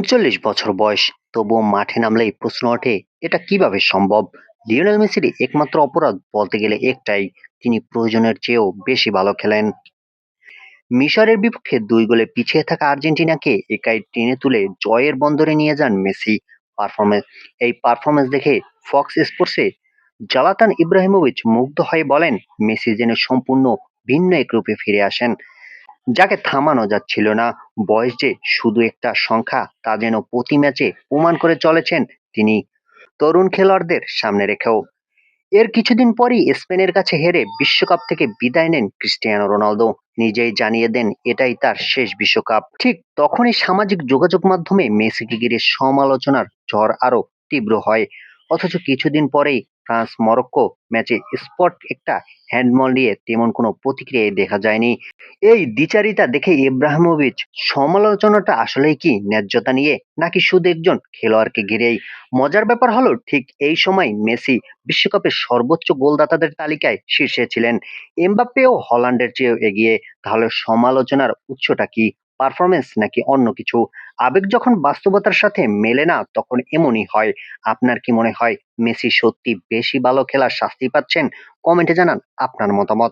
৩৯ বছর বয়স, তবুও মাঠে নামলেই প্রশ্ন ওঠে, এটা কিভাবে সম্ভব? লিওনেল মেসির একমাত্র অপরাধ বলতে গেলে একটাই, তিনি প্রয়োজনের চেয়েও বেশি ভালো খেলেন। মিশরের বিপক্ষে ২ গোলে পিছিয়ে থাকা আর্জেন্টিনাকে একাই টেনে তুলে জয়ের বন্দরে নিয়ে যান মেসি। পারফরমেন্স এই পারফরমেন্স দেখে ফক্স স্পোর্টসে জালাতান ইব্রাহিমোভিচ মুগ্ধ হয়ে বলেন, মেসি যেন সম্পূর্ণ ভিন্ন এক রূপে ফিরে আসেন, যাকে থামানো যাচ্ছিল না। বয়স যে শুধু একটা সংখ্যা তা যেন প্রতি ম্যাচে প্রমাণ করে চলেছেন তিনি, তরুণ খেলোয়াড়দের সামনে রেখেও। এর কিছুদিন পরই স্পেনের কাছে হেরে বিশ্বকাপ থেকে বিদায় নেন ক্রিস্টিয়ানো রোনালদো। নিজেই জানিয়ে দেন এটাই তার শেষ বিশ্বকাপ। ঠিক তখনই সামাজিক যোগাযোগ মাধ্যমে মেসিকে ঘিরে সমালোচনার ঝড় আরো তীব্র হয়। অথচ কিছুদিন পরেই ফ্রান্স মরক্কো ম্যাচে স্পট একটা হ্যান্ডবল নিয়ে তেমন কোনো প্রতিক্রিয়াই দেখা যায়নি। এই দ্বিচারিতা দেখে ইব্রাহিমোভিচ, সমালোচনাটা আসলেই কি ন্যায্যতা নিয়ে, নাকি শুধু একজন খেলোয়াড়কে ঘিরেই? মজার ব্যাপার হলো, ঠিক এই সময় মেসি বিশ্বকাপের সর্বোচ্চ গোলদাতাদের তালিকায় শীর্ষে ছিলেন। এমবাপ্পেও হল্যান্ডের চেয়েও এগিয়ে। তাহলে সমালোচনার উৎসটা কি? পারফরমেন্স নাকি অন্য কিছু? আবেগ যখন বাস্তবতার সাথে মেলে না, তখন এমনই হয়। আপনার কি মনে হয়, মেসি সত্যি বেশি ভালো খেলার শাস্তি পাচ্ছেন? কমেন্টে জানান আপনার মতামত।